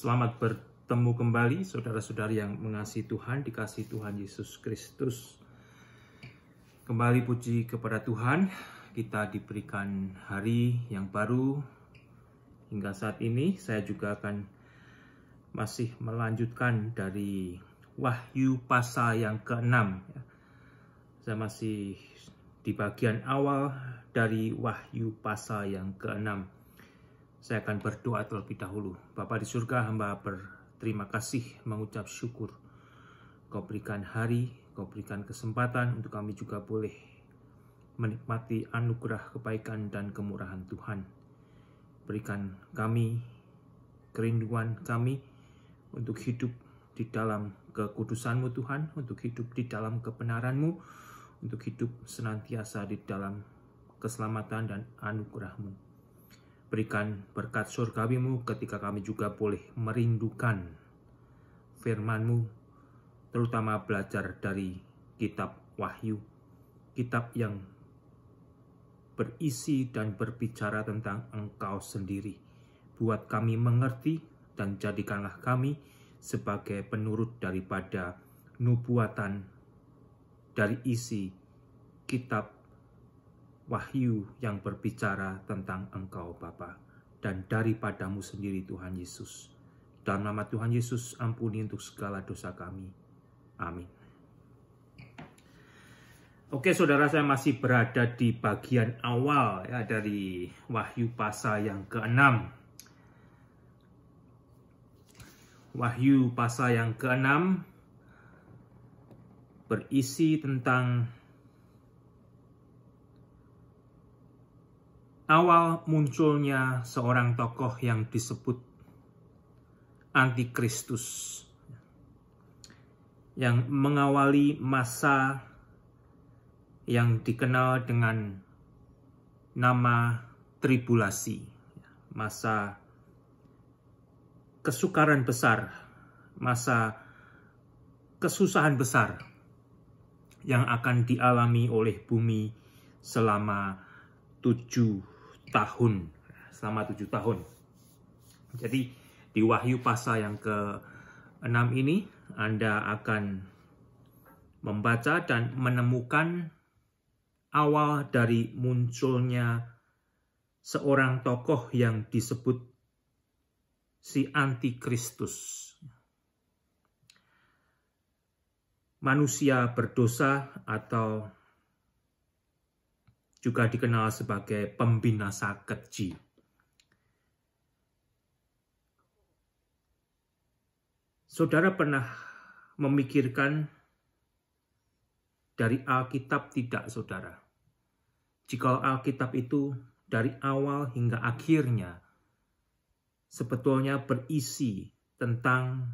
Selamat bertemu kembali saudara-saudari yang mengasihi Tuhan, dikasihi Tuhan Yesus Kristus. Kembali puji kepada Tuhan, kita diberikan hari yang baru. Hingga saat ini saya juga akan masih melanjutkan dari Wahyu pasal yang ke-6. Saya masih di bagian awal dari Wahyu pasal yang ke-6. Saya akan berdoa terlebih dahulu. Bapa di surga, hamba berterima kasih, mengucap syukur. Kau berikan hari, Kau berikan kesempatan untuk kami juga boleh menikmati anugerah kebaikan dan kemurahan Tuhan. Berikan kami kerinduan kami untuk hidup di dalam kekudusan-Mu Tuhan, untuk hidup di dalam kebenaran-Mu, untuk hidup senantiasa di dalam keselamatan dan anugerah-Mu. Berikan berkat surgawi-Mu ketika kami juga boleh merindukan firman-Mu, terutama belajar dari kitab Wahyu, kitab yang berisi dan berbicara tentang Engkau sendiri. Buat kami mengerti dan jadikanlah kami sebagai penurut daripada nubuatan dari isi kitab Wahyu yang berbicara tentang Engkau Bapa dan daripada-Mu sendiri Tuhan Yesus. Dalam nama Tuhan Yesus, ampuni untuk segala dosa kami. Amin. Oke saudara, saya masih berada di bagian awal ya dari Wahyu pasal yang ke-6. Wahyu pasal yang ke-6 berisi tentang awal munculnya seorang tokoh yang disebut Antikristus, yang mengawali masa yang dikenal dengan nama tribulasi, masa kesukaran besar, masa kesusahan besar yang akan dialami oleh bumi selama 7 tahun. Jadi di Wahyu pasal yang ke-6 ini Anda akan membaca dan menemukan awal dari munculnya seorang tokoh yang disebut si Antikristus. Manusia berdosa atau juga dikenal sebagai pembinasa keji. Saudara pernah memikirkan dari Alkitab tidak, saudara? Jika Alkitab itu dari awal hingga akhirnya sebetulnya berisi tentang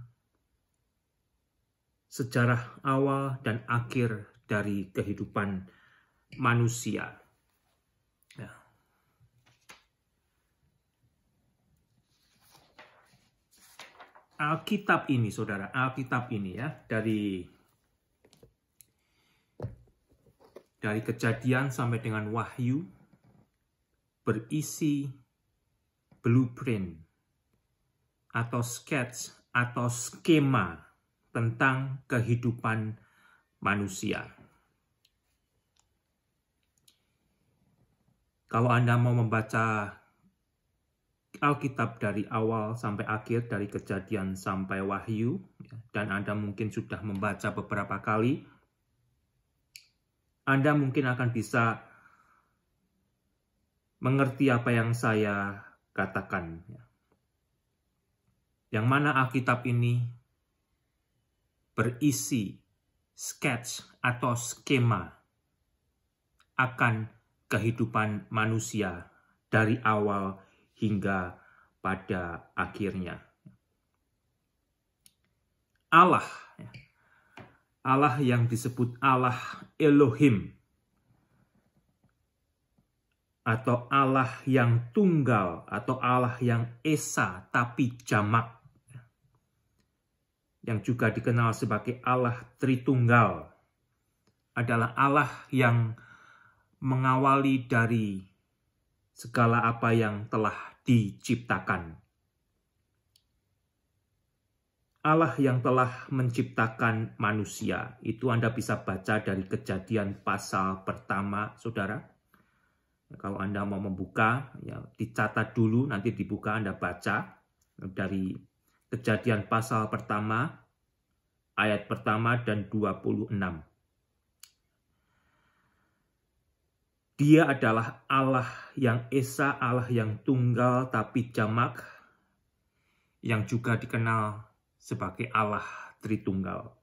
sejarah awal dan akhir dari kehidupan manusia. Alkitab ini, saudara, Alkitab ini ya, dari Kejadian sampai dengan Wahyu berisi blueprint atau sketch atau skema tentang kehidupan manusia. Kalau Anda mau membaca Alkitab dari awal sampai akhir, dari Kejadian sampai Wahyu, dan Anda mungkin sudah membaca beberapa kali, Anda mungkin akan bisa mengerti apa yang saya katakan. Yang mana Alkitab ini berisi sketch atau skema akan kehidupan manusia dari awal hingga pada akhirnya. Allah yang disebut Allah Elohim, atau Allah yang tunggal, atau Allah yang esa tapi jamak, yang juga dikenal sebagai Allah Tritunggal, adalah Allah yang mengawali dari segala apa yang telah diciptakan. Allah yang telah menciptakan manusia. Itu Anda bisa baca dari Kejadian pasal pertama, saudara. Kalau Anda mau membuka, ya dicatat dulu, nanti dibuka Anda baca dari Kejadian pasal pertama, ayat pertama dan 26. Dia adalah Allah yang Esa, Allah yang tunggal tapi jamak, yang juga dikenal sebagai Allah Tritunggal.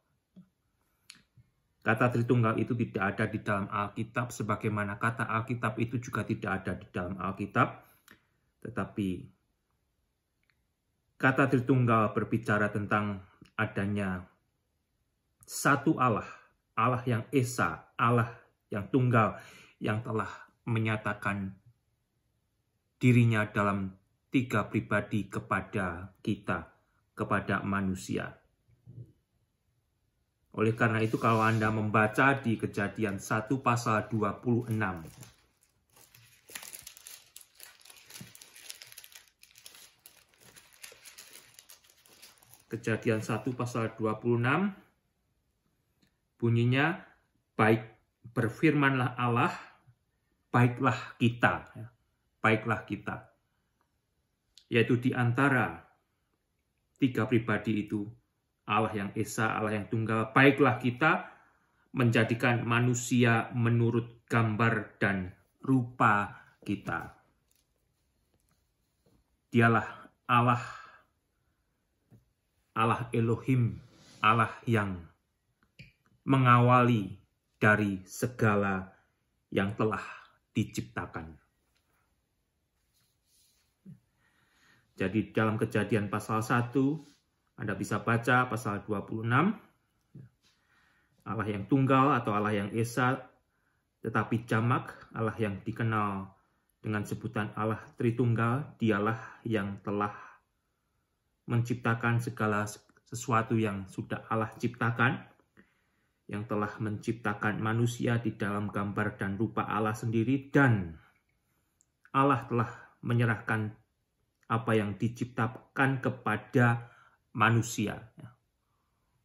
Kata Tritunggal itu tidak ada di dalam Alkitab, sebagaimana kata Alkitab itu juga tidak ada di dalam Alkitab. Tetapi kata Tritunggal berbicara tentang adanya satu Allah, Allah yang Esa, Allah yang tunggal, yang telah menyatakan dirinya dalam 3 pribadi kepada kita, kepada manusia. Oleh karena itu kalau Anda membaca di Kejadian 1 pasal 26, Kejadian 1 pasal 26, bunyinya, baik berfirmanlah Allah, baiklah kita. Baiklah kita. Yaitu di antara 3 pribadi itu, Allah yang Esa, Allah yang tunggal, baiklah kita menjadikan manusia menurut gambar dan rupa kita. Dialah Allah, Allah Elohim, Allah yang mengawali dari segala yang telah diciptakan. Jadi dalam Kejadian pasal 1, Anda bisa baca pasal 26, Allah yang tunggal atau Allah yang Esa, tetapi jamak, Allah yang dikenal dengan sebutan Allah Tritunggal, dialah yang telah menciptakan segala sesuatu yang sudah Allah ciptakan, yang telah menciptakan manusia di dalam gambar dan rupa Allah sendiri, dan Allah telah menyerahkan apa yang diciptakan kepada manusia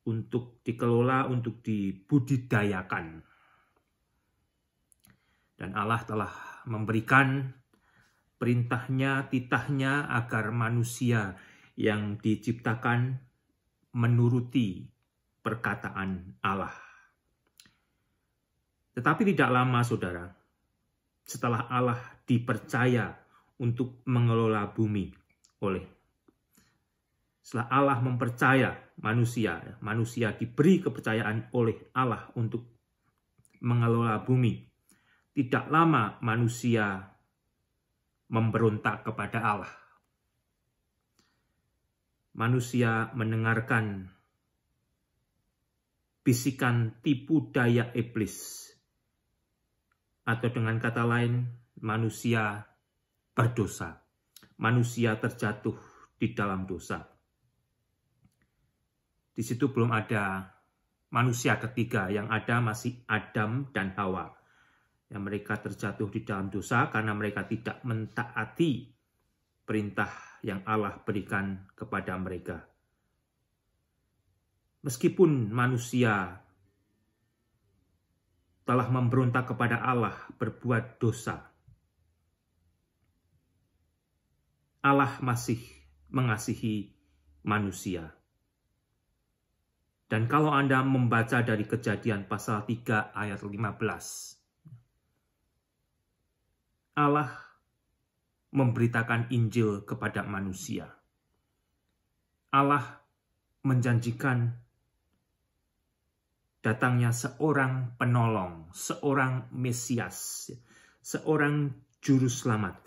untuk dikelola, untuk dibudidayakan. Dan Allah telah memberikan perintahnya, titahnya agar manusia yang diciptakan menuruti perkataan Allah. Tetapi tidak lama, saudara, setelah Allah dipercaya untuk mengelola bumi setelah Allah mempercaya manusia diberi kepercayaan oleh Allah untuk mengelola bumi. Tidak lama manusia memberontak kepada Allah. Manusia mendengarkan bisikan tipu daya iblis. Atau dengan kata lain, manusia berdosa. Manusia terjatuh di dalam dosa. Di situ belum ada manusia ketiga, yang ada masih Adam dan Hawa. Yang mereka terjatuh di dalam dosa karena mereka tidak mentaati perintah yang Allah berikan kepada mereka. Meskipun manusia telah memberontak kepada Allah, berbuat dosa, Allah masih mengasihi manusia. Dan kalau Anda membaca dari Kejadian pasal 3 ayat 15, Allah memberitakan Injil kepada manusia. Allah menjanjikan datangnya seorang penolong, seorang Mesias, seorang juru selamat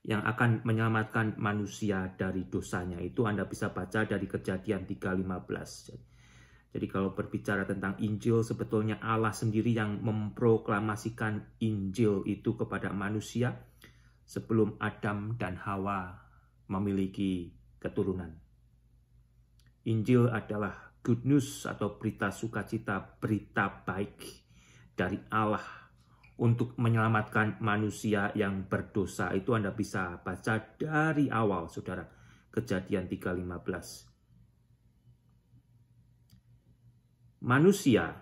yang akan menyelamatkan manusia dari dosanya. Itu Anda bisa baca dari Kejadian 3:15. Jadi kalau berbicara tentang Injil, sebetulnya Allah sendiri yang memproklamasikan Injil itu kepada manusia sebelum Adam dan Hawa memiliki keturunan. Injil adalah good news atau berita sukacita, berita baik dari Allah untuk menyelamatkan manusia yang berdosa. Itu Anda bisa baca dari awal, saudara. Kejadian 3:15. Manusia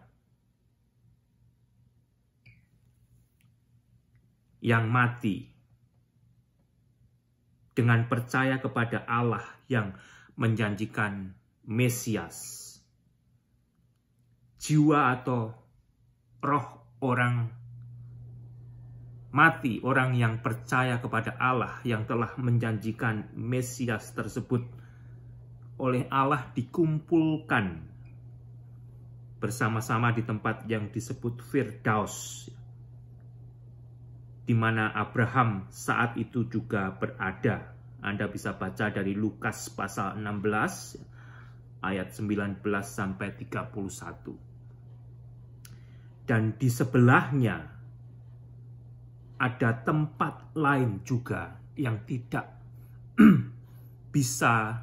yang mati dengan percaya kepada Allah yang menjanjikan Mesias, jiwa atau roh orang mati, orang yang percaya kepada Allah yang telah menjanjikan Mesias tersebut oleh Allah dikumpulkan bersama-sama di tempat yang disebut Firdaus, di mana Abraham saat itu juga berada. Anda bisa baca dari Lukas pasal 16 ayat 19 sampai 31. Dan di sebelahnya ada tempat lain juga yang tidak bisa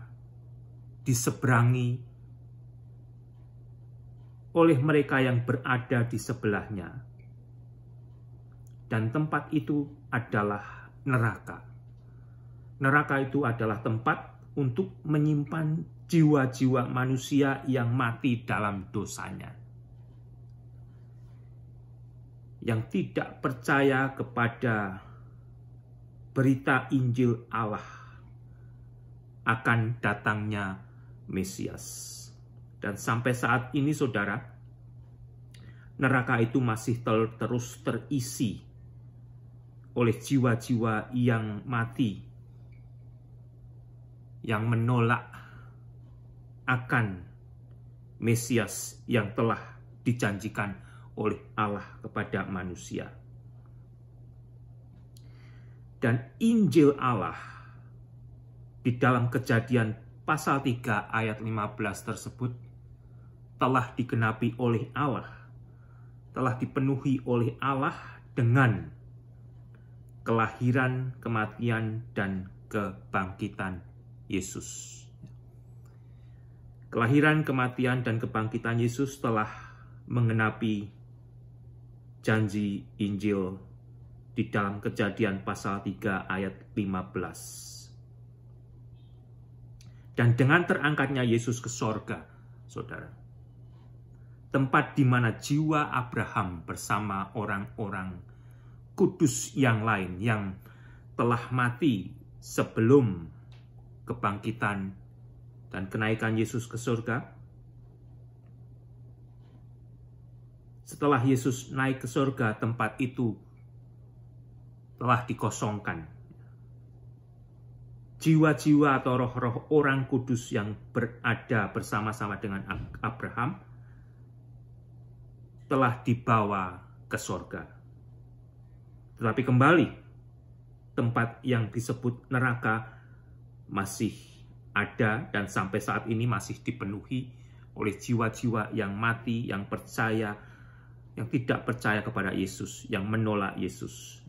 diseberangi oleh mereka yang berada di sebelahnya. Dan tempat itu adalah neraka. Neraka itu adalah tempat untuk menyimpan jiwa-jiwa manusia yang mati dalam dosanya, yang tidak percaya kepada berita Injil Allah akan datangnya Mesias. Dan sampai saat ini, saudara, neraka itu masih terus terisi oleh jiwa-jiwa yang mati, yang menolak akan Mesias yang telah dijanjikan oleh Allah kepada manusia. Dan Injil Allah di dalam Kejadian pasal 3 ayat 15 tersebut telah digenapi oleh Allah, telah dipenuhi oleh Allah dengan kelahiran, kematian, dan kebangkitan Yesus. Kelahiran, kematian, dan kebangkitan Yesus telah mengenapi janji Injil di dalam Kejadian pasal 3 ayat 15. Dan dengan terangkatnya Yesus ke sorga, saudara, tempat di mana jiwa Abraham bersama orang-orang kudus yang lain yang telah mati sebelum kebangkitan dan kenaikan Yesus ke surga. Setelah Yesus naik ke surga, tempat itu telah dikosongkan. Jiwa-jiwa atau roh-roh orang kudus yang berada bersama-sama dengan Abraham telah dibawa ke surga. Tetapi kembali, tempat yang disebut neraka masih ada dan sampai saat ini masih dipenuhi oleh jiwa-jiwa yang mati, yang percaya, yang tidak percaya kepada Yesus, yang menolak Yesus.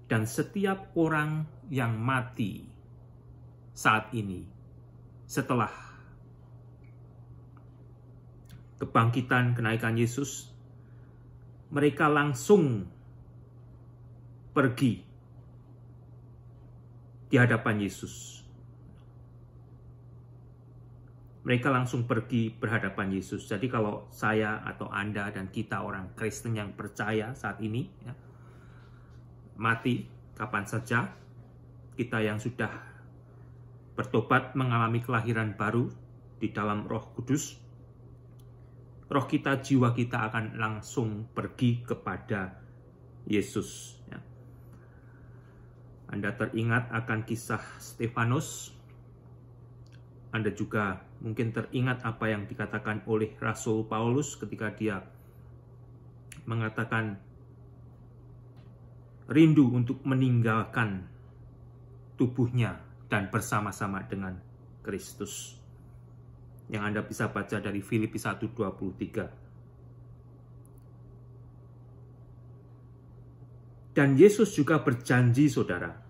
Dan setiap orang yang mati saat ini, setelah kebangkitan kenaikan Yesus, mereka langsung pergi di hadapan Yesus. Mereka langsung pergi berhadapan Yesus. Jadi kalau saya atau Anda dan kita orang Kristen yang percaya saat ini, ya, mati kapan saja, kita yang sudah bertobat mengalami kelahiran baru di dalam Roh Kudus, roh kita, jiwa kita akan langsung pergi kepada Yesus. Ya. Anda teringat akan kisah Stefanus. Anda juga mungkin teringat apa yang dikatakan oleh Rasul Paulus ketika dia mengatakan rindu untuk meninggalkan tubuhnya dan bersama-sama dengan Kristus. Yang Anda bisa baca dari Filipi 1:23. Dan Yesus juga berjanji, saudara.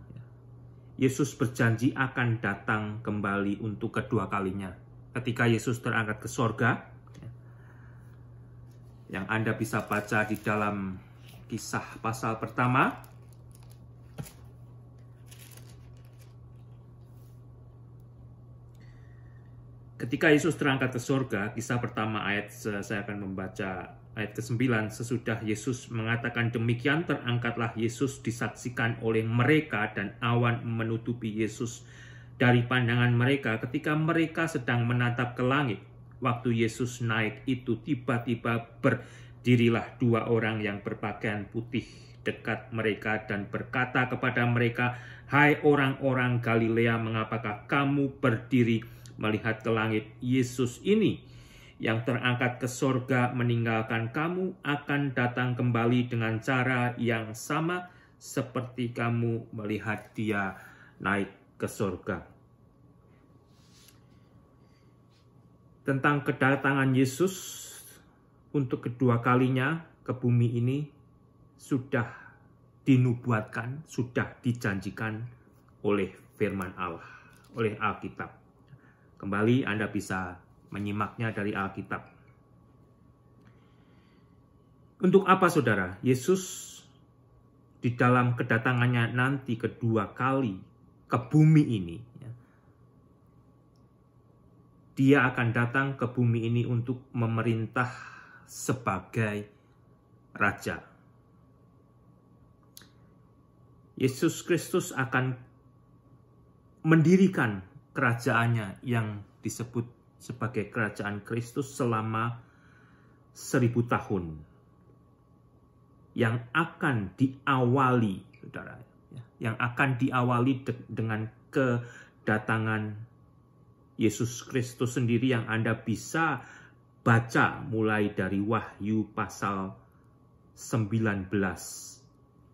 Yesus berjanji akan datang kembali untuk kedua kalinya. Ketika Yesus terangkat ke sorga, yang Anda bisa baca di dalam Kisah pasal pertama, Ketika Yesus terangkat ke sorga, kisah pertama saya akan membaca ayat ke-9. Sesudah Yesus mengatakan demikian, terangkatlah Yesus disaksikan oleh mereka dan awan menutupi Yesus dari pandangan mereka ketika mereka sedang menatap ke langit. Waktu Yesus naik itu tiba-tiba berdirilah dua orang yang berpakaian putih dekat mereka dan berkata kepada mereka, "Hai orang-orang Galilea, mengapakah kamu berdiri melihat ke langit? Yesus ini yang terangkat ke sorga meninggalkan kamu akan datang kembali dengan cara yang sama seperti kamu melihat dia naik ke sorga." Tentang kedatangan Yesus untuk kedua kalinya ke bumi ini sudah dinubuatkan, sudah dijanjikan oleh firman Allah, oleh Alkitab. Kembali Anda bisa menyimaknya dari Alkitab. Untuk apa saudara? Yesus di dalam kedatangannya nanti kedua kali ke bumi ini, Dia akan datang ke bumi ini untuk memerintah sebagai Raja. Yesus Kristus akan mendirikan kerajaannya yang disebut sebagai kerajaan Kristus selama 1000 tahun. Yang akan diawali, saudara, yang akan diawali dengan kedatangan Yesus Kristus sendiri yang Anda bisa baca mulai dari Wahyu pasal 19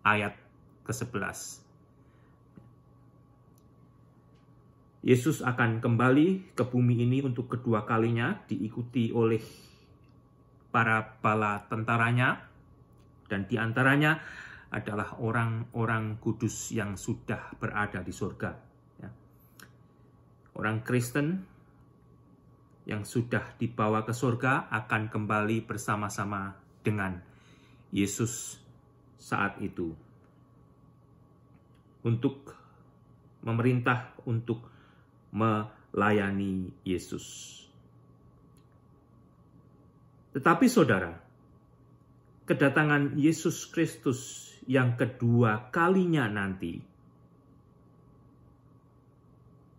ayat ke-11. Yesus akan kembali ke bumi ini untuk kedua kalinya, diikuti oleh para bala tentaranya, dan diantaranya adalah orang-orang kudus yang sudah berada di surga. Orang Kristen yang sudah dibawa ke surga akan kembali bersama-sama dengan Yesus saat itu untuk memerintah, untuk melayani Yesus. Tetapi saudara, kedatangan Yesus Kristus yang kedua kalinya nanti,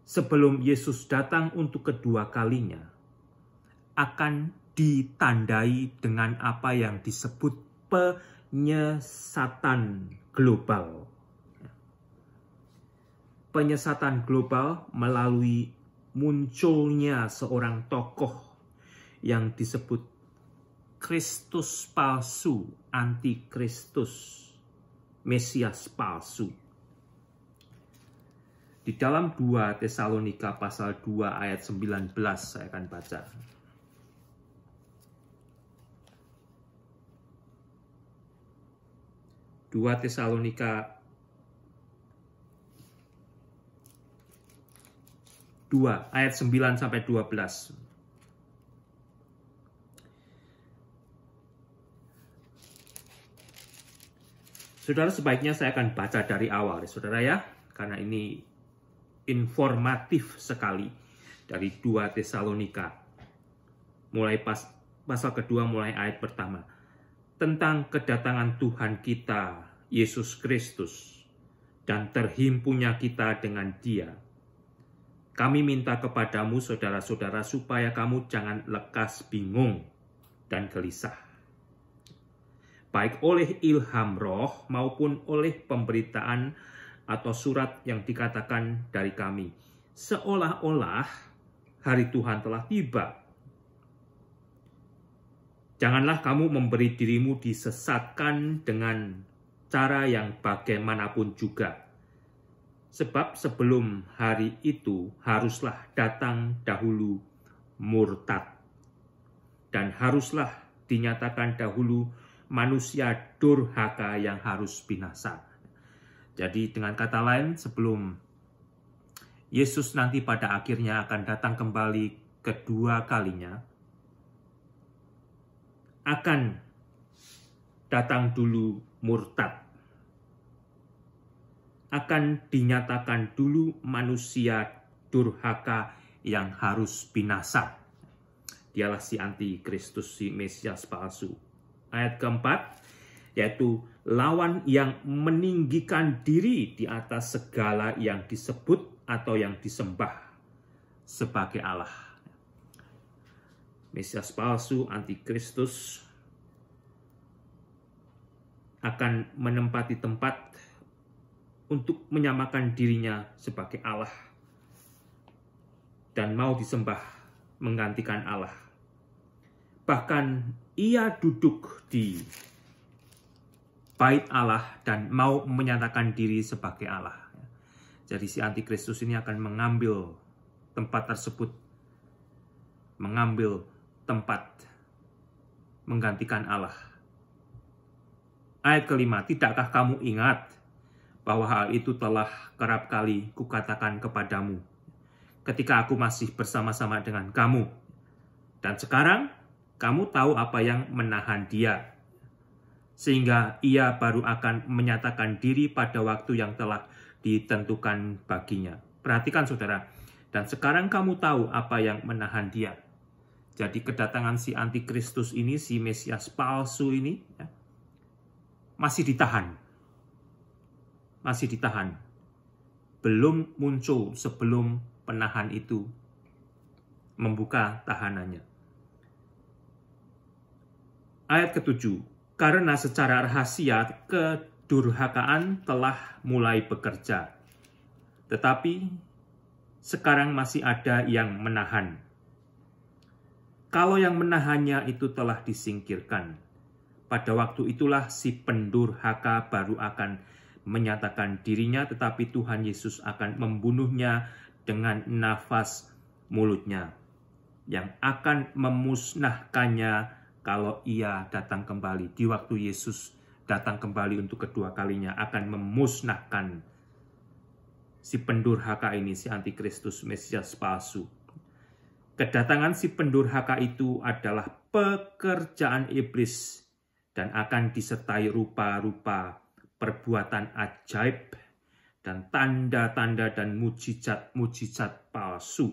sebelum Yesus datang untuk kedua kalinya, akan ditandai dengan apa yang disebut penyesatan global. Penyesatan global melalui munculnya seorang tokoh yang disebut Kristus palsu, antikristus, Mesias palsu. Di dalam 2 Tesalonika pasal 2 ayat 19 saya akan baca. Dua Tesalonika 2 ayat 9 sampai 12. Saudara, sebaiknya saya akan baca dari awal, saudara ya, karena ini informatif sekali dari 2 Tesalonika. Mulai pasal kedua, mulai ayat pertama. Tentang kedatangan Tuhan kita, Yesus Kristus, dan terhimpunya kita dengan Dia. Kami minta kepadamu, saudara-saudara, supaya kamu jangan lekas bingung dan gelisah, baik oleh ilham roh maupun oleh pemberitaan atau surat yang dikatakan dari kami, seolah-olah hari Tuhan telah tiba. Janganlah kamu memberi dirimu disesatkan dengan cara yang bagaimanapun juga. Sebab sebelum hari itu haruslah datang dahulu murtad. Dan haruslah dinyatakan dahulu manusia durhaka yang harus binasa. Jadi dengan kata lain, sebelum Yesus nanti pada akhirnya akan datang kembali kedua kalinya, akan datang dulu murtad. Akan dinyatakan dulu manusia durhaka yang harus binasa. Dialah si antikristus, si Mesias palsu. Ayat keempat, yaitu lawan yang meninggikan diri di atas segala yang disebut atau yang disembah sebagai Allah. Mesias palsu, antikristus, akan menempati tempat untuk menyamakan dirinya sebagai Allah dan mau disembah menggantikan Allah. Bahkan ia duduk di bait Allah dan mau menyatakan diri sebagai Allah. Jadi si antikristus ini akan mengambil tempat tersebut, mengambil tempat menggantikan Allah. Ayat kelima, tidakkah kamu ingat bahwa hal itu telah kerap kali kukatakan kepadamu ketika aku masih bersama-sama dengan kamu. Dan sekarang kamu tahu apa yang menahan dia, sehingga ia baru akan menyatakan diri pada waktu yang telah ditentukan baginya. Perhatikan saudara, dan sekarang kamu tahu apa yang menahan dia. Jadi kedatangan si antikristus ini, si Mesias palsu ini, masih ditahan. Masih ditahan. Belum muncul sebelum penahan itu membuka tahanannya. Ayat ke-7, karena secara rahasia kedurhakaan telah mulai bekerja, tetapi sekarang masih ada yang menahan. Kalau yang menahannya itu telah disingkirkan, pada waktu itulah si pendurhaka baru akan menyatakan dirinya, tetapi Tuhan Yesus akan membunuhnya dengan nafas mulutnya, yang akan memusnahkannya kalau ia datang kembali. Di waktu Yesus datang kembali untuk kedua kalinya, akan memusnahkan si pendurhaka ini, si antikristus, Mesias palsu. Kedatangan si pendurhaka itu adalah pekerjaan iblis dan akan disertai rupa-rupa perbuatan ajaib dan tanda-tanda dan mujizat-mujizat palsu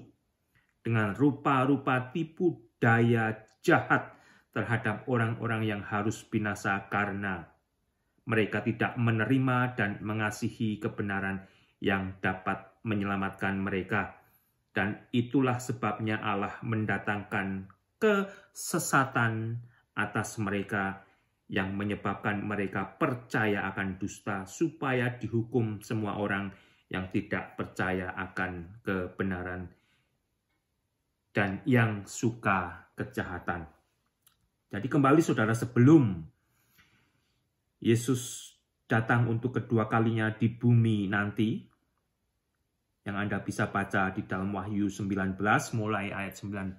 dengan rupa-rupa tipu daya jahat terhadap orang-orang yang harus binasa karena mereka tidak menerima dan mengasihi kebenaran yang dapat menyelamatkan mereka. Dan itulah sebabnya Allah mendatangkan kesesatan atas mereka yang menyebabkan mereka percaya akan dusta, supaya dihukum semua orang yang tidak percaya akan kebenaran dan yang suka kejahatan. Jadi kembali saudara, sebelum Yesus datang untuk kedua kalinya di bumi nanti, yang Anda bisa baca di dalam Wahyu 19, mulai ayat 19,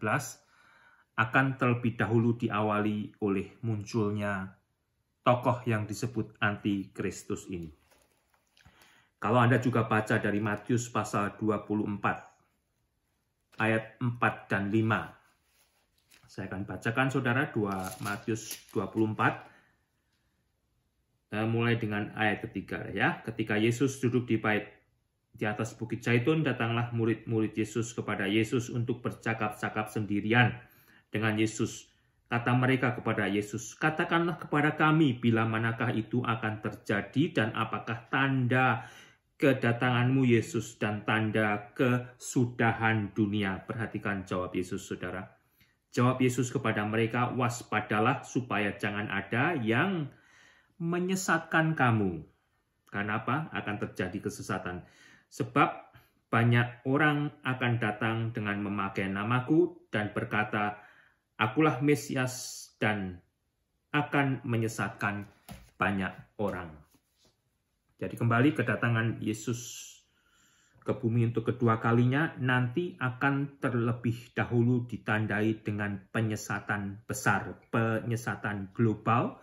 akan terlebih dahulu diawali oleh munculnya tokoh yang disebut antikristus ini. Kalau Anda juga baca dari Matius pasal 24, ayat 4 dan 5. Saya akan bacakan saudara, Matius 24, mulai dengan ayat ketiga. Ya. Ketika Yesus duduk di bait di atas Bukit Zaitun, datanglah murid-murid Yesus kepada Yesus untuk bercakap-cakap sendirian dengan Yesus. Kata mereka kepada Yesus, katakanlah kepada kami bila manakah itu akan terjadi dan apakah tanda kedatanganmu Yesus dan tanda kesudahan dunia. Perhatikan jawab Yesus saudara. Jawab Yesus kepada mereka, waspadalah supaya jangan ada yang menyesatkan kamu. Karena apa? Akan terjadi kesesatan. Sebab banyak orang akan datang dengan memakai namaku dan berkata, akulah Mesias, dan akan menyesatkan banyak orang. Jadi kembali kedatangan Yesus ke bumi untuk kedua kalinya nanti akan terlebih dahulu ditandai dengan penyesatan besar, penyesatan global,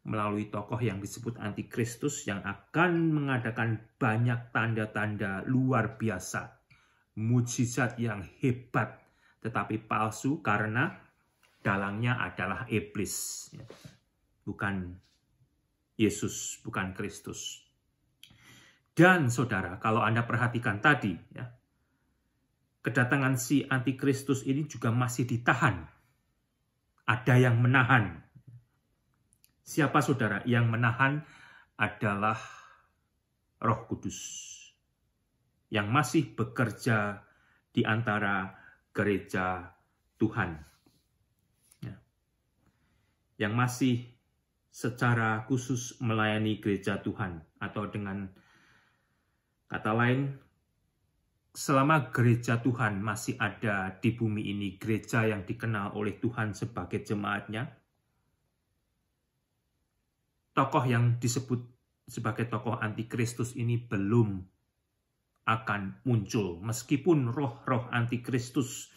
melalui tokoh yang disebut antikristus yang akan mengadakan banyak tanda-tanda luar biasa, mujizat yang hebat tetapi palsu karena dalangnya adalah iblis, bukan Yesus, bukan Kristus. Dan saudara, kalau Anda perhatikan tadi, ya, kedatangan si antikristus ini juga masih ditahan. Ada yang menahan. Siapa saudara? Yang menahan adalah Roh Kudus yang masih bekerja di antara gereja Tuhan. Yang masih secara khusus melayani gereja Tuhan. Atau dengan kata lain, selama gereja Tuhan masih ada di bumi ini, gereja yang dikenal oleh Tuhan sebagai jemaatnya, tokoh yang disebut sebagai tokoh antikristus ini belum akan muncul. Meskipun roh-roh antikristus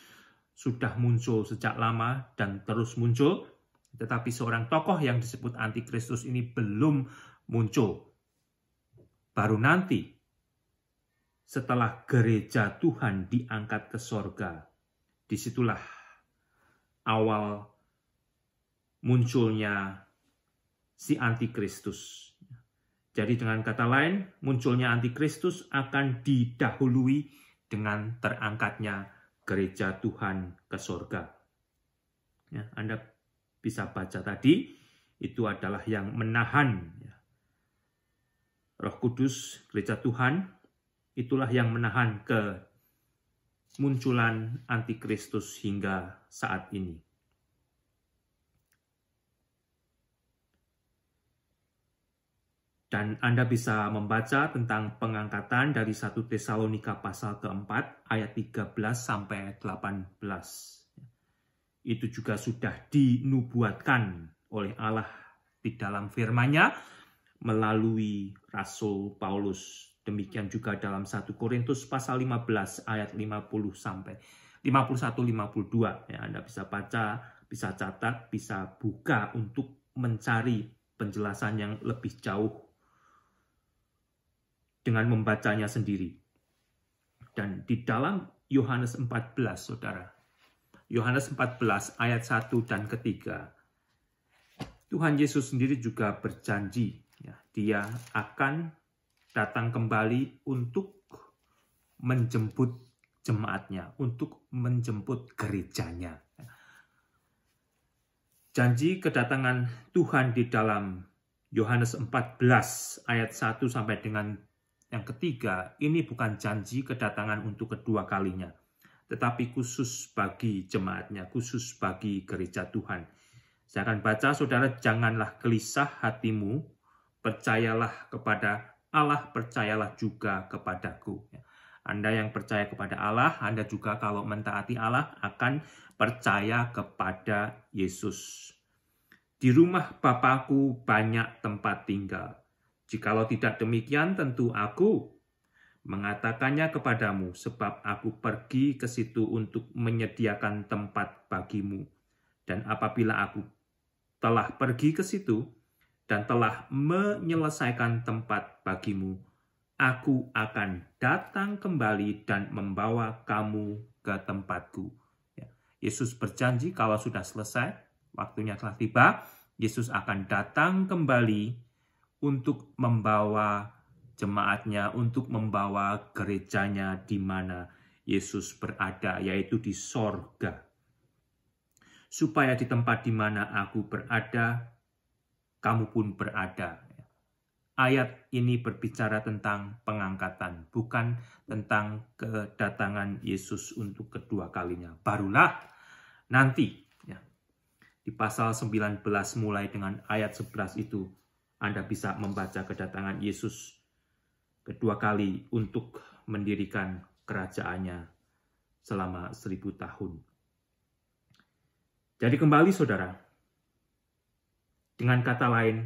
sudah muncul sejak lama dan terus muncul, tetapi seorang tokoh yang disebut antikristus ini belum muncul. Baru nanti, setelah gereja Tuhan diangkat ke sorga, disitulah awal munculnya si antikristus. Jadi dengan kata lain, munculnya antikristus akan didahului dengan terangkatnya gereja Tuhan ke sorga. Ya, Anda bisa baca tadi, itu adalah yang menahan. Roh Kudus, gereja Tuhan, itulah yang menahan kemunculan antikristus hingga saat ini. Dan Anda bisa membaca tentang pengangkatan dari 1 Tesalonika pasal keempat ayat 13 sampai 18. Itu juga sudah dinubuatkan oleh Allah di dalam firman-Nya melalui Rasul Paulus. Demikian juga dalam 1 Korintus pasal 15 ayat 50 sampai 51-52. Ya, Anda bisa baca, bisa catat, bisa buka untuk mencari penjelasan yang lebih jauh dengan membacanya sendiri. Dan di dalam Yohanes 14, saudara, Yohanes 14 ayat 1 dan ketiga, Tuhan Yesus sendiri juga berjanji, ya, Dia akan datang kembali untuk menjemput jemaatnya, untuk menjemput gerejanya. Janji kedatangan Tuhan di dalam Yohanes 14 ayat 1 sampai dengan yang ketiga, ini bukan janji kedatangan untuk kedua kalinya, tetapi khusus bagi jemaatnya, khusus bagi gereja Tuhan. Saya akan baca, saudara, janganlah gelisah hatimu, percayalah kepada Allah, percayalah juga kepadaku. Anda yang percaya kepada Allah, Anda juga kalau mentaati Allah akan percaya kepada Yesus. Di rumah Bapakku banyak tempat tinggal. Jikalau tidak demikian, tentu aku mengatakannya kepadamu, sebab aku pergi ke situ untuk menyediakan tempat bagimu. Dan apabila aku telah pergi ke situ dan telah menyelesaikan tempat bagimu, aku akan datang kembali dan membawa kamu ke tempatku. Yesus berjanji kalau sudah selesai, waktunya telah tiba, Yesus akan datang kembali untuk membawa jemaatnya, untuk membawa gerejanya di mana Yesus berada, yaitu di sorga. Supaya di tempat di mana aku berada, kamu pun berada. Ayat ini berbicara tentang pengangkatan, bukan tentang kedatangan Yesus untuk kedua kalinya. Barulah nanti, ya, di pasal 19 mulai dengan ayat 11 itu, Anda bisa membaca kedatangan Yesus kedua kali untuk mendirikan kerajaannya selama 1000 tahun. Jadi kembali, saudara, dengan kata lain,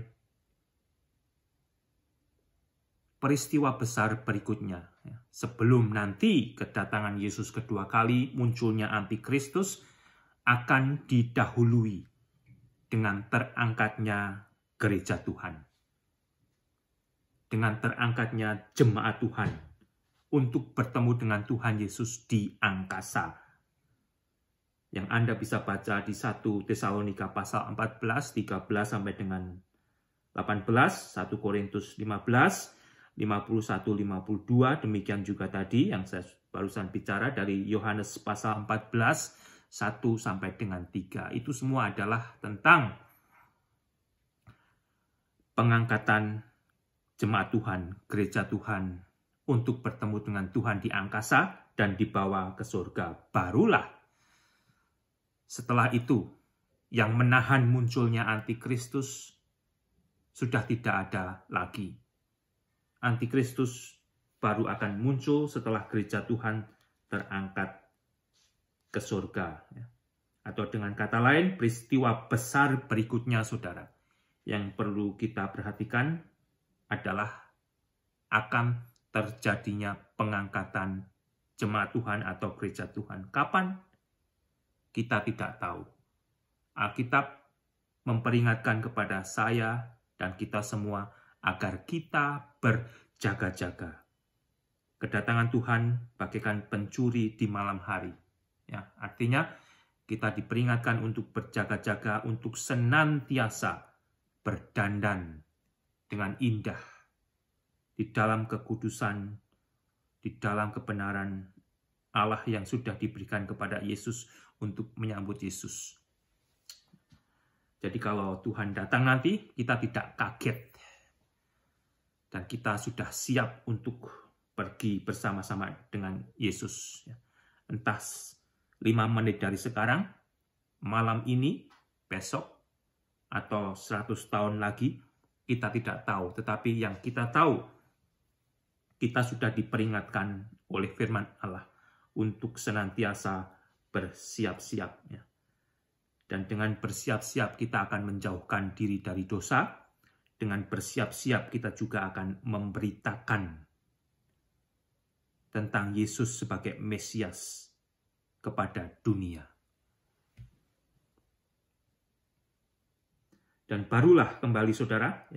peristiwa besar berikutnya, sebelum nanti kedatangan Yesus kedua kali, munculnya antikristus, akan didahului dengan terangkatnya gereja Tuhan. Dengan terangkatnya jemaat Tuhan untuk bertemu dengan Tuhan Yesus di angkasa. Yang Anda bisa baca di 1 Tesalonika pasal 14, 13 sampai dengan 18, 1 Korintus 15, 51-52, demikian juga tadi yang saya barusan bicara dari Yohanes pasal 14, 1 sampai dengan 3. Itu semua adalah tentang pengangkatan jemaat Tuhan, gereja Tuhan, untuk bertemu dengan Tuhan di angkasa dan dibawa ke surga. Barulah setelah itu yang menahan munculnya antikristus sudah tidak ada lagi. Antikristus baru akan muncul setelah gereja Tuhan terangkat ke surga. Atau dengan kata lain, peristiwa besar berikutnya, saudara, yang perlu kita perhatikan adalah akan terjadinya pengangkatan jemaat Tuhan atau gereja Tuhan. Kapan? Kita tidak tahu. Alkitab memperingatkan kepada saya dan kita semua agar kita berjaga-jaga. Kedatangan Tuhan bagaikan pencuri di malam hari. Ya, artinya kita diperingatkan untuk berjaga-jaga, untuk senantiasa berdandan dengan indah di dalam kekudusan, di dalam kebenaran Allah yang sudah diberikan kepada Yesus untuk menyambut Yesus. Jadi kalau Tuhan datang nanti, kita tidak kaget. Dan kita sudah siap untuk pergi bersama-sama dengan Yesus. Entah 5 menit dari sekarang, malam ini, besok, atau 100 tahun lagi, kita tidak tahu. Tetapi yang kita tahu, kita sudah diperingatkan oleh firman Allah untuk senantiasa bersiap-siap. Dan dengan bersiap-siap kita akan menjauhkan diri dari dosa. Dengan bersiap-siap kita juga akan memberitakan tentang Yesus sebagai Mesias kepada dunia. Dan barulah kembali saudara,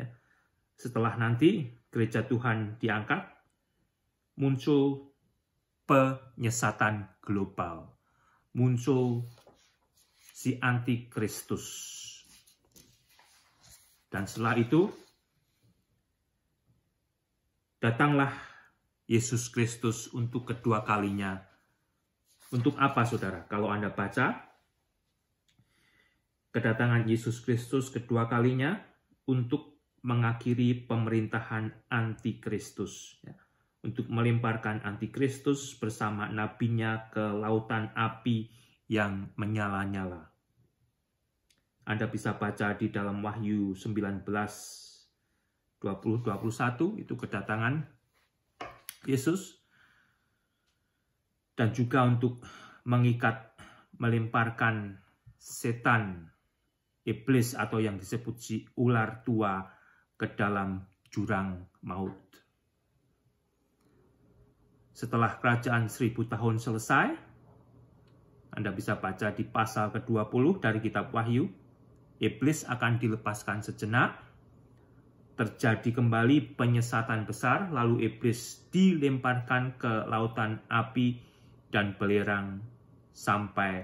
setelah nanti gereja Tuhan diangkat, muncul penyesatan global. Muncul si antikristus. Dan setelah itu, datanglah Yesus Kristus untuk kedua kalinya. Untuk apa, saudara? Kalau Anda baca, kedatangan Yesus Kristus kedua kalinya untuk mengakhiri pemerintahan antikristus. Untuk melemparkan antikristus bersama nabinya ke lautan api yang menyala-nyala. Anda bisa baca di dalam Wahyu 19, 20-21, itu kedatangan Yesus. Dan juga untuk mengikat, melemparkan setan, iblis atau yang disebut si ular tua ke dalam jurang maut. Setelah kerajaan 1000 tahun selesai, Anda bisa baca di pasal ke-20 dari kitab Wahyu, iblis akan dilepaskan sejenak, terjadi kembali penyesatan besar, lalu iblis dilemparkan ke lautan api dan belerang sampai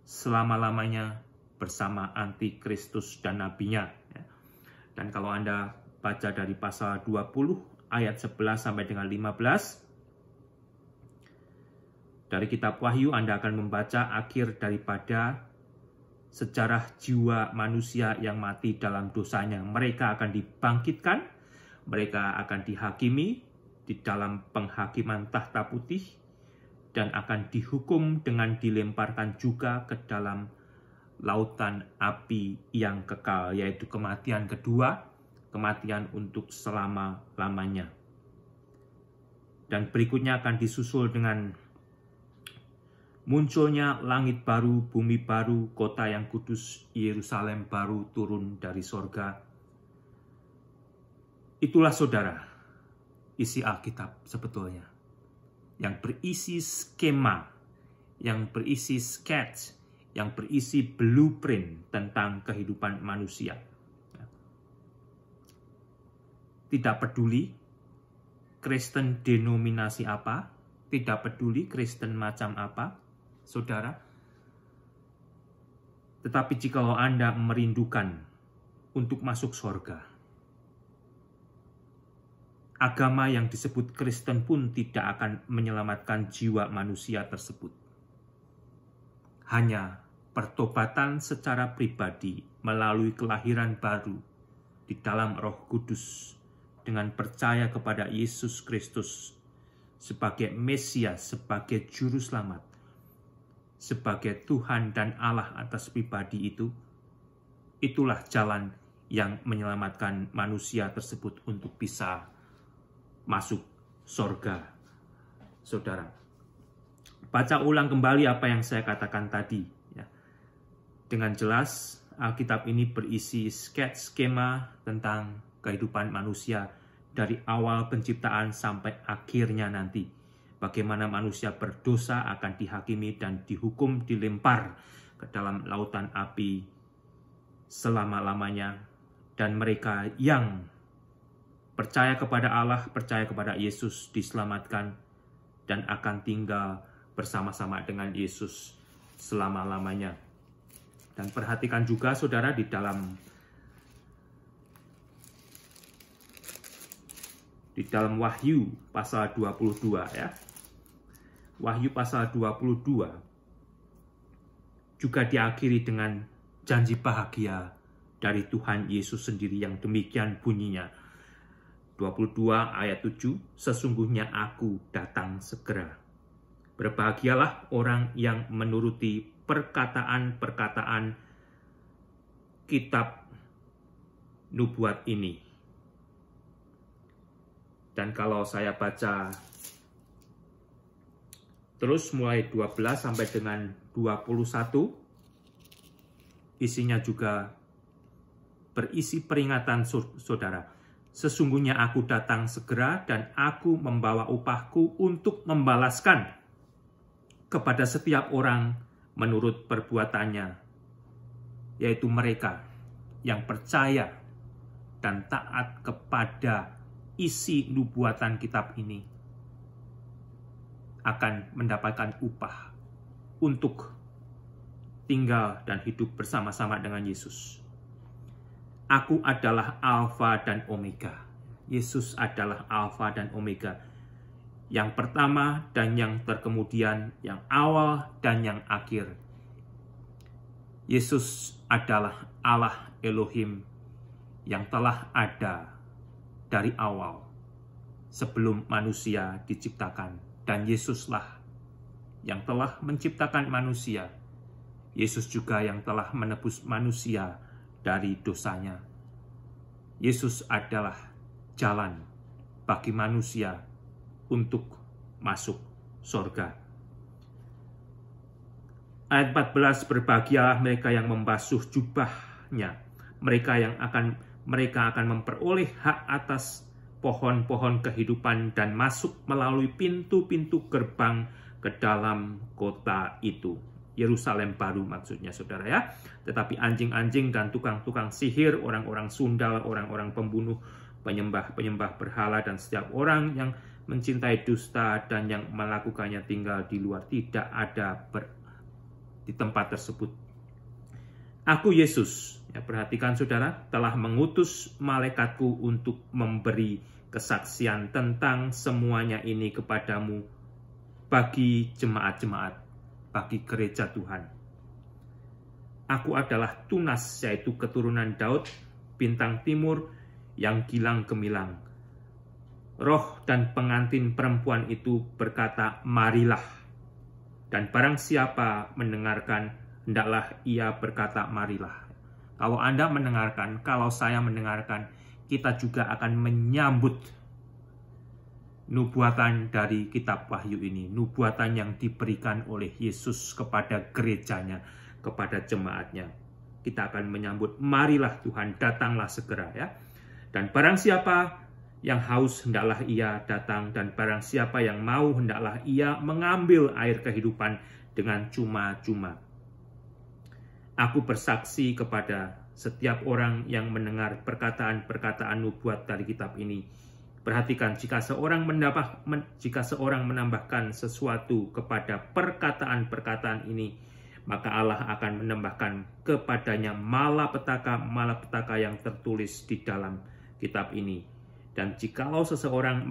selama-lamanya bersama antikristus dan nabinya. Dan kalau Anda baca dari pasal 20 ayat 11 sampai dengan 15, dari kitab Wahyu Anda akan membaca akhir daripada sejarah jiwa manusia yang mati dalam dosanya. Mereka akan dibangkitkan, mereka akan dihakimi di dalam penghakiman tahta putih, dan akan dihukum dengan dilemparkan juga ke dalam lautan api yang kekal, yaitu kematian kedua, kematian untuk selama-lamanya. Dan berikutnya akan disusul dengan munculnya langit baru, bumi baru, kota yang kudus, Yerusalem baru turun dari sorga. Itulah saudara, isi Alkitab sebetulnya. Yang berisi skema, yang berisi sketch, yang berisi blueprint tentang kehidupan manusia. Tidak peduli Kristen denominasi apa, tidak peduli Kristen macam apa, saudara. Tetapi jikalau Anda merindukan untuk masuk surga, agama yang disebut Kristen pun tidak akan menyelamatkan jiwa manusia tersebut. Hanya pertobatan secara pribadi melalui kelahiran baru di dalam Roh Kudus dengan percaya kepada Yesus Kristus sebagai Mesias, sebagai Juru Selamat, sebagai Tuhan dan Allah atas pribadi itu, itulah jalan yang menyelamatkan manusia tersebut untuk bisa masuk sorga. Saudara, baca ulang kembali apa yang saya katakan tadi. Ya. Dengan jelas, Alkitab ini berisi skema tentang kehidupan manusia dari awal penciptaan sampai akhirnya nanti. Bagaimana manusia berdosa akan dihakimi dan dihukum, dilempar ke dalam lautan api selama-lamanya. Dan mereka yang percaya kepada Allah, percaya kepada Yesus, diselamatkan dan akan tinggal bersama-sama dengan Yesus selama-lamanya. Dan perhatikan juga saudara di dalam Wahyu pasal 22 ya. Wahyu pasal 22 juga diakhiri dengan janji bahagia dari Tuhan Yesus sendiri yang demikian bunyinya. 22 ayat 7, sesungguhnya aku datang segera. Berbahagialah orang yang menuruti perkataan-perkataan kitab nubuat ini. Dan kalau saya baca terus mulai 12 sampai dengan 21, isinya juga berisi peringatan saudara. Sesungguhnya aku datang segera dan aku membawa upahku untuk membalaskan kepada setiap orang menurut perbuatannya, yaitu mereka yang percaya dan taat kepada isi nubuatan kitab ini akan mendapatkan upah untuk tinggal dan hidup bersama-sama dengan Yesus. Aku adalah Alfa dan Omega. Yesus adalah Alfa dan Omega. Yang pertama dan yang terkemudian, yang awal dan yang akhir. Yesus adalah Allah Elohim yang telah ada dari awal sebelum manusia diciptakan. Dan Yesuslah yang telah menciptakan manusia. Yesus juga yang telah menebus manusia dari dosanya. Yesus adalah jalan bagi manusia untuk masuk surga. Ayat 14, berbahagialah mereka yang membasuh jubahnya. Mereka akan memperoleh hak atas pohon-pohon kehidupan dan masuk melalui pintu-pintu gerbang ke dalam kota itu. Yerusalem baru maksudnya saudara ya. Tetapi anjing-anjing dan tukang-tukang sihir, orang-orang sundal, orang-orang pembunuh, penyembah-penyembah berhala, dan setiap orang yang mencintai dusta dan yang melakukannya tinggal di luar, tidak ada di tempat tersebut. Aku Yesus, ya, perhatikan saudara, telah mengutus malaikatku untuk memberi kesaksian tentang semuanya ini kepadamu bagi jemaat-jemaat, bagi gereja Tuhan. Aku adalah Tunas, yaitu keturunan Daud, bintang timur yang gilang gemilang. Roh dan pengantin perempuan itu berkata, marilah. Dan barang siapa mendengarkan, hendaklah ia berkata, marilah. Kalau Anda mendengarkan, kalau saya mendengarkan, kita juga akan menyambut nubuatan dari kitab Wahyu ini, nubuatan yang diberikan oleh Yesus kepada gerejanya, kepada jemaatnya. Kita akan menyambut, marilah Tuhan, datanglah segera ya. Dan barang siapa yang haus, hendaklah ia datang, dan barang siapa yang mau, hendaklah ia mengambil air kehidupan dengan cuma-cuma. Aku bersaksi kepada setiap orang yang mendengar perkataan-perkataan nubuat dari kitab ini. Perhatikan, jika seorang menambahkan sesuatu kepada perkataan-perkataan ini, maka Allah akan menambahkan kepadanya malapetaka yang tertulis di dalam kitab ini. Dan jikalau seseorang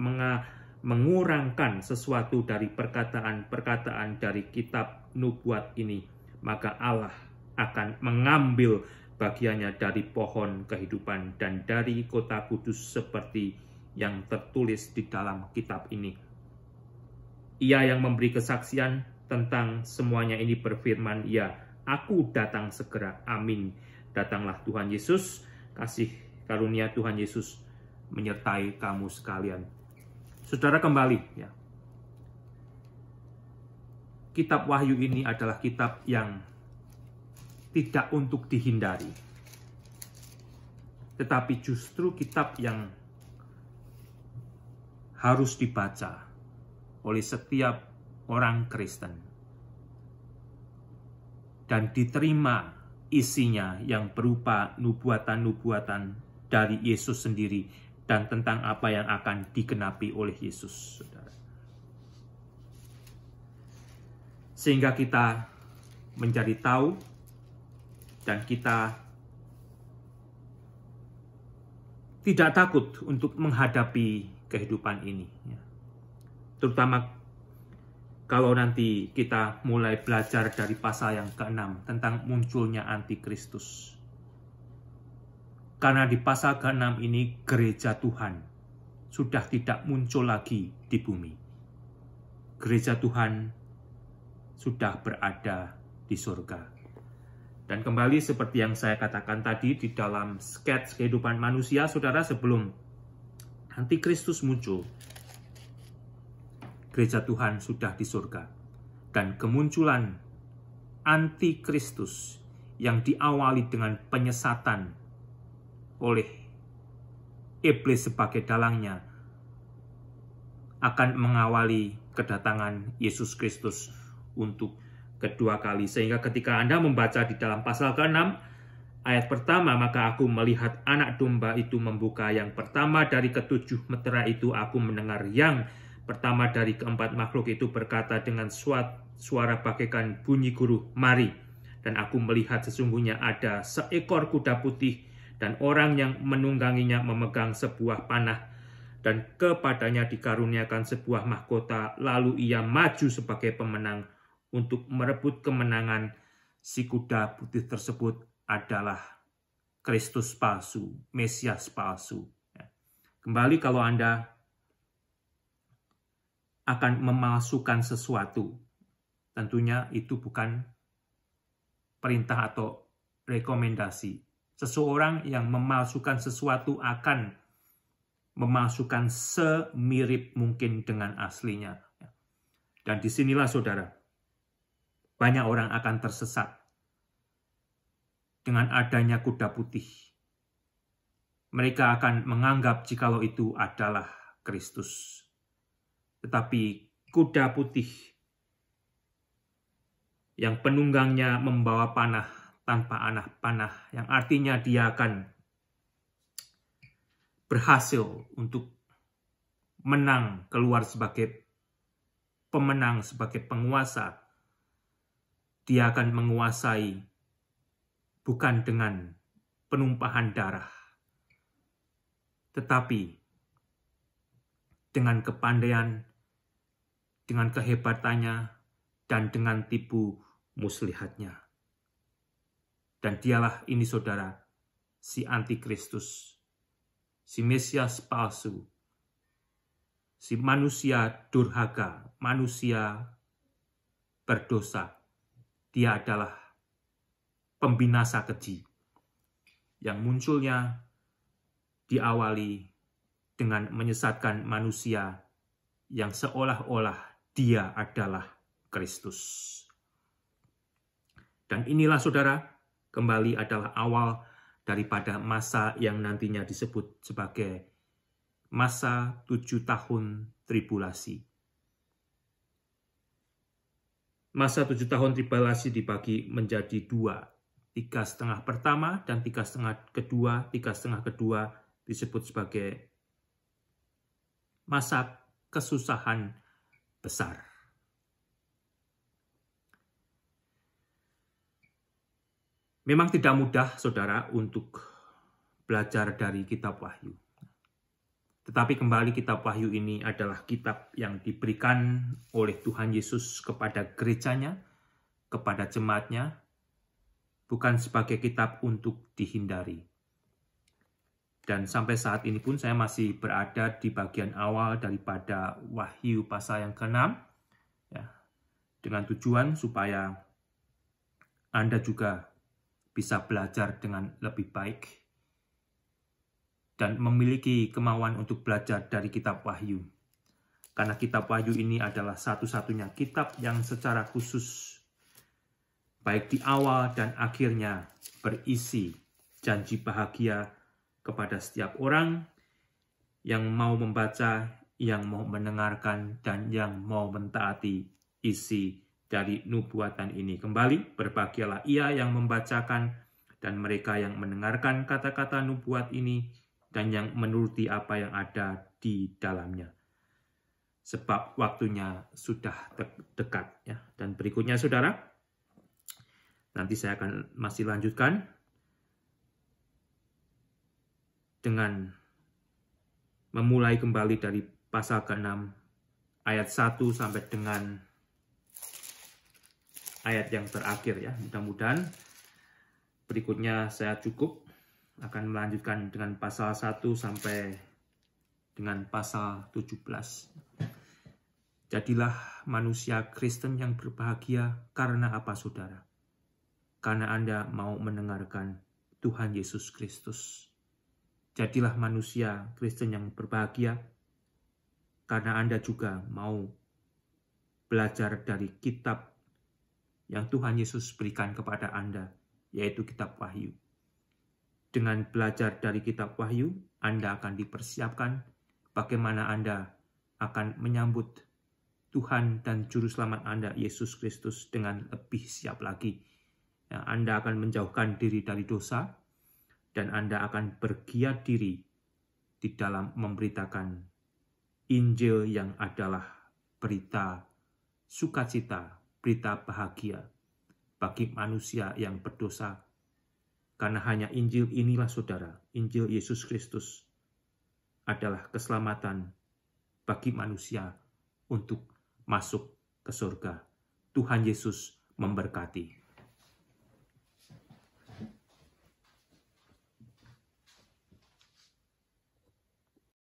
mengurangkan sesuatu dari perkataan-perkataan dari kitab nubuat ini, maka Allah akan mengambil bagiannya dari pohon kehidupan dan dari kota kudus seperti yang tertulis di dalam kitab ini. Ia yang memberi kesaksian tentang semuanya ini berfirman, "Ya, aku datang segera. Amin." Datanglah Tuhan Yesus. Kasih karunia Tuhan Yesus menyertai kamu sekalian. Saudara, kembali ya. Kitab Wahyu ini adalah kitab yang tidak untuk dihindari, tetapi justru kitab yang harus dibaca oleh setiap orang Kristen dan diterima isinya yang berupa nubuatan-nubuatan dari Yesus sendiri dan tentang apa yang akan digenapi oleh Yesus, saudara. Sehingga kita menjadi tahu dan kita tidak takut untuk menghadapi kehidupan ini. Terutama kalau nanti kita mulai belajar dari pasal yang ke-6 tentang munculnya antikristus. Karena di pasal ke-6 ini gereja Tuhan sudah tidak muncul lagi di bumi. Gereja Tuhan sudah berada di surga. Dan kembali seperti yang saya katakan tadi di dalam skets kehidupan manusia, saudara, sebelum antikristus muncul, gereja Tuhan sudah di surga. Dan kemunculan antikristus yang diawali dengan penyesatan oleh iblis sebagai dalangnya akan mengawali kedatangan Yesus Kristus untuk kedua kali. Sehingga ketika Anda membaca di dalam pasal ke-6 ayat pertama, "Maka aku melihat anak domba itu membuka yang pertama dari ketujuh metera itu. Aku mendengar yang pertama dari keempat makhluk itu berkata dengan suara bagaikan bunyi guru, 'Mari.' Dan aku melihat sesungguhnya ada seekor kuda putih dan orang yang menungganginya memegang sebuah panah, dan kepadanya dikaruniakan sebuah mahkota. Lalu ia maju sebagai pemenang untuk merebut kemenangan. Si kuda putih tersebut adalah Kristus palsu, Mesias palsu." Kembali, kalau Anda akan memalsukan sesuatu, tentunya itu bukan perintah atau rekomendasi. Seseorang yang memalsukan sesuatu akan memalsukan semirip mungkin dengan aslinya. Dan disinilah, saudara, banyak orang akan tersesat dengan adanya kuda putih. Mereka akan menganggap jikalau itu adalah Kristus. Tetapi kuda putih yang penunggangnya membawa panah tanpa panah, yang artinya dia akan berhasil untuk menang, keluar sebagai pemenang, sebagai penguasa. Dia akan menguasai bukan dengan penumpahan darah, tetapi dengan kepandaian, dengan kehebatannya, dan dengan tipu muslihatnya. Dan dialah ini, saudara, si antikristus, si Mesias palsu, si manusia durhaka, manusia berdosa. Dia adalah pembinasa keji yang munculnya diawali dengan menyesatkan manusia yang seolah-olah dia adalah Kristus. Dan inilah, saudara, kembali adalah awal daripada masa yang nantinya disebut sebagai masa 7 tahun tribulasi. Masa 7 tahun tribulasi dibagi menjadi 2. 3,5 pertama dan 3,5 kedua. 3,5 kedua disebut sebagai masa kesusahan besar. Memang tidak mudah, saudara, untuk belajar dari kitab Wahyu. Tetapi kembali kitab Wahyu ini adalah kitab yang diberikan oleh Tuhan Yesus kepada gerejanya, kepada jemaatnya, bukan sebagai kitab untuk dihindari. Dan sampai saat ini pun saya masih berada di bagian awal daripada Wahyu pasal yang ke-6, ya, dengan tujuan supaya Anda juga bisa belajar dengan lebih baik dan memiliki kemauan untuk belajar dari kitab Wahyu. Karena kitab Wahyu ini adalah satu-satunya kitab yang secara khusus, baik di awal dan akhirnya, berisi janji bahagia kepada setiap orang yang mau membaca, yang mau mendengarkan, dan yang mau mentaati isi dari nubuatan ini. Kembali, berbahagialah ia yang membacakan dan mereka yang mendengarkan kata-kata nubuat ini, dan yang menuruti apa yang ada di dalamnya. Sebab waktunya sudah dekat. Ya. Dan berikutnya, saudara, nanti saya akan masih lanjutkan dengan memulai kembali dari pasal ke-6, ayat 1 sampai dengan ayat yang terakhir. Ya. Mudah-mudahan berikutnya saya cukup akan melanjutkan dengan pasal 1 sampai dengan pasal 17. Jadilah manusia Kristen yang berbahagia karena apa, saudara? Karena Anda mau mendengarkan Tuhan Yesus Kristus. Jadilah manusia Kristen yang berbahagia karena Anda juga mau belajar dari kitab yang Tuhan Yesus berikan kepada Anda, yaitu kitab Wahyu. Dengan belajar dari kitab Wahyu, Anda akan dipersiapkan bagaimana Anda akan menyambut Tuhan dan Juru Selamat Anda, Yesus Kristus, dengan lebih siap lagi. Ya, Anda akan menjauhkan diri dari dosa, dan Anda akan bergiat diri di dalam memberitakan Injil yang adalah berita sukacita, berita bahagia bagi manusia yang berdosa. Karena hanya Injil inilah, saudara, Injil Yesus Kristus adalah keselamatan bagi manusia untuk masuk ke surga. Tuhan Yesus memberkati.